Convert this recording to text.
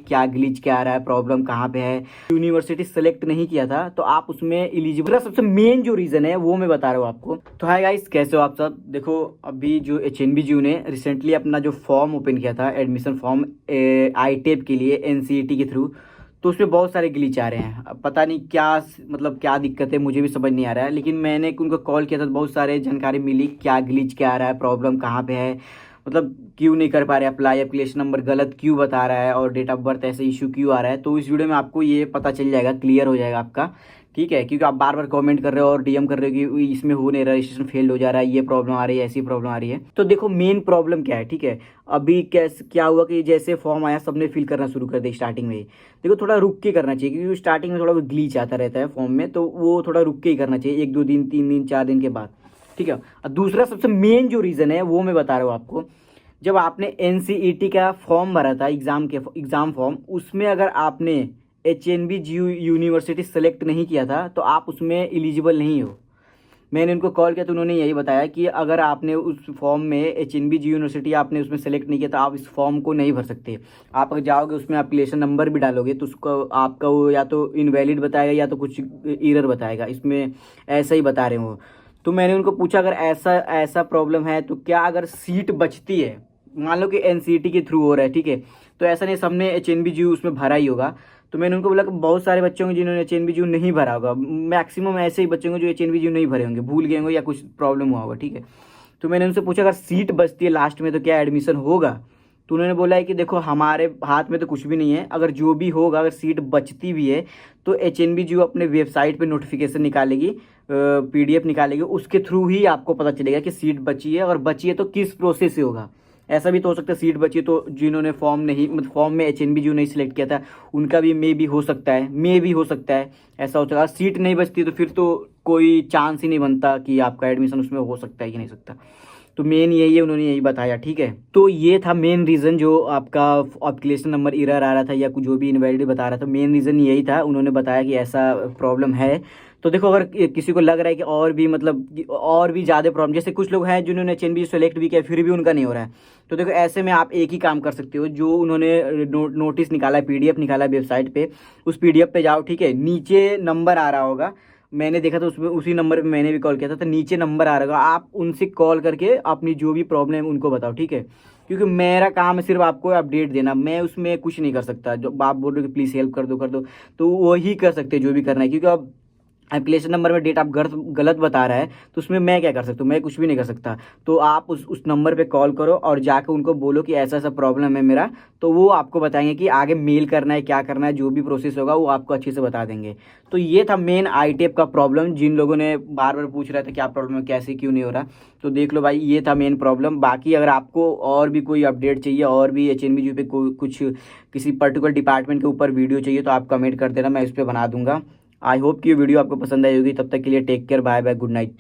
क्या ग्लिच क्या आ रहा है, प्रॉब्लम कहाँ पे है। यूनिवर्सिटी सेलेक्ट नहीं किया था तो आप उसमें एलिजिबल, सबसे मेन जो रीज़न है वो मैं बता रहा हूँ आपको। तो हाय गाइस, कैसे हो आप सब। देखो अभी जो HNBGU ने रिसेंटली अपना जो फॉर्म ओपन किया था, एडमिशन फॉर्म ITEP के लिए NCET के थ्रू, तो उसमें बहुत सारे ग्लिच आ रहे हैं। अब पता नहीं क्या मतलब क्या दिक्कत है, मुझे भी समझ नहीं आ रहा है। लेकिन मैंने उनको कॉल किया था तो बहुत सारे जानकारी मिली, क्या ग्लिच क्या आ रहा है, प्रॉब्लम कहाँ पे है, मतलब क्यों नहीं कर पा रहे अप्लाई, एप्लीकेशन नंबर गलत क्यों बता रहा है और डेट ऑफ बर्थ ऐसे इशू क्यों आ रहा है। तो इस वीडियो में आपको ये पता चल जाएगा, क्लियर हो जाएगा आपका, ठीक है। क्योंकि आप बार बार कमेंट कर रहे हो और DM कर रहे हो कि इसमें हो नहीं रहा, रजिस्ट्रेशन फेल हो जा रहा है, ये प्रॉब्लम आ रही है, ऐसी प्रॉब्लम आ रही है। तो देखो मेन प्रॉब्लम क्या है, ठीक है। अभी कैसे क्या हुआ कि जैसे फॉर्म आया सबने फिल करना शुरू कर दिया स्टार्टिंग में ही। देखो थोड़ा रुक के करना चाहिए, क्योंकि स्टार्टिंग में थोड़ा ग्लीच आता रहता है फॉर्म में, तो वो थोड़ा रुक के ही करना चाहिए, 1 2 दिन 3 दिन 4 दिन के बाद, ठीक है। और दूसरा सबसे मेन जो रीज़न है वो मैं बता रहा हूँ आपको। जब आपने NCET का फॉर्म भरा था, एग्ज़ाम फॉर्म, उसमें अगर आपने HNBGU यूनिवर्सिटी सेलेक्ट नहीं किया था तो आप उसमें एलिजिबल नहीं हो। मैंने उनको कॉल किया तो उन्होंने यही बताया कि अगर आपने उस फॉर्म में HNBGU यूनिवर्सिटी आपने उसमें सेलेक्ट नहीं किया तो आप इस फॉर्म को नहीं भर सकते। आप अगर जाओगे उसमें एप्लीकेशन नंबर भी डालोगे तो उसको आपका वो या तो इनवैलिड बताएगा या तो कुछ एरर बताएगा, इसमें ऐसा ही बता रहे हो। तो मैंने उनको पूछा अगर ऐसा ऐसा प्रॉब्लम है तो क्या अगर सीट बचती है, मान लो कि NCET के थ्रू हो रहा है, ठीक है, तो ऐसा नहीं सबने HNBGU उसमें भरा ही होगा। तो मैंने उनको बोला कि बहुत सारे बच्चे होंगे जिन्होंने HNBGU नहीं भरा होगा, मैक्सिमम ऐसे ही बच्चे होंगे जो HNBGU नहीं भरे होंगे, भूल गए होंगे या कुछ प्रॉब्लम हुआ होगा, ठीक है। तो मैंने उनसे पूछा अगर सीट बचती है लास्ट में तो क्या एडमिशन होगा। तो उन्होंने बोला है कि देखो हमारे हाथ में तो कुछ भी नहीं है, अगर जो भी होगा, अगर सीट बचती भी है तो HNBGU अपने वेबसाइट पे नोटिफिकेशन निकालेगी, PDF निकालेगी, उसके थ्रू ही आपको पता चलेगा कि सीट बची है, और बची है तो किस प्रोसेस से होगा। ऐसा भी तो हो सकता है सीट बची तो जिन्होंने फॉर्म नहीं, मतलब फॉर्म में HNBGU नहीं सिलेक्ट किया था उनका भी मे भी हो सकता है, ऐसा हो सकता है। सीट नहीं बचती तो फिर तो कोई चांस ही नहीं बनता कि आपका एडमिशन उसमें हो सकता है कि नहीं सकता। तो मेन यही है, उन्होंने यही बताया, ठीक है। तो ये था मेन रीज़न जो आपका एप्लीकेशन नंबर एरर आ रहा था या कुछ जो भी इनवैलिड बता रहा था, मेन रीज़न यही था। उन्होंने बताया कि ऐसा प्रॉब्लम है। तो देखो अगर किसी को लग रहा है कि और भी मतलब और भी ज़्यादा प्रॉब्लम, जैसे कुछ लोग हैं जिन्होंने HNBGU सेलेक्ट भी किया फिर भी उनका नहीं हो रहा है, तो देखो ऐसे में आप एक ही काम कर सकते हो, जो उन्होंने नोटिस निकाला है, PDF निकाला है वेबसाइट पे, उस PDF पे जाओ, ठीक है। नीचे नंबर आ रहा होगा, मैंने देखा था उसमें, उसी नंबर पे मैंने भी कॉल किया था, तो नीचे नंबर आ रहा होगा, आप उनसे कॉल करके अपनी जो भी प्रॉब्लम है उनको बताओ, ठीक है। क्योंकि मेरा काम है सिर्फ आपको अपडेट देना, मैं उसमें कुछ नहीं कर सकता। जो आप बोल रहे हो कि प्लीज़ हेल्प कर दो, तो वही कर सकते हैं जो भी करना है। क्योंकि अब एप्लीकेशन नंबर में डेट आप गलत बता रहा है तो उसमें मैं क्या कर सकता हूँ, मैं कुछ भी नहीं कर सकता। तो आप उस नंबर पे कॉल करो और जाकर उनको बोलो कि ऐसा ऐसा प्रॉब्लम है मेरा, तो वो आपको बताएंगे कि आगे मेल करना है, क्या करना है, जो भी प्रोसेस होगा वो आपको अच्छे से बता देंगे। तो ये था मेन ITEP का प्रॉब्लम। जिन लोगों ने बार बार पूछ रहे थे क्या प्रॉब्लम है, कैसे क्यों नहीं हो रहा, तो देख लो भाई, ये था मेन प्रॉब्लम। बाकी अगर आपको और भी कोई अपडेट चाहिए, और भी HNBGU पे कुछ किसी पर्टिकुलर डिपार्टमेंट के ऊपर वीडियो चाहिए तो आप कमेंट कर देना, मैं इस पर बना दूंगा। आई होप कि ये वीडियो आपको पसंद आई होगी। तब तक के लिए take care, bye bye, good night.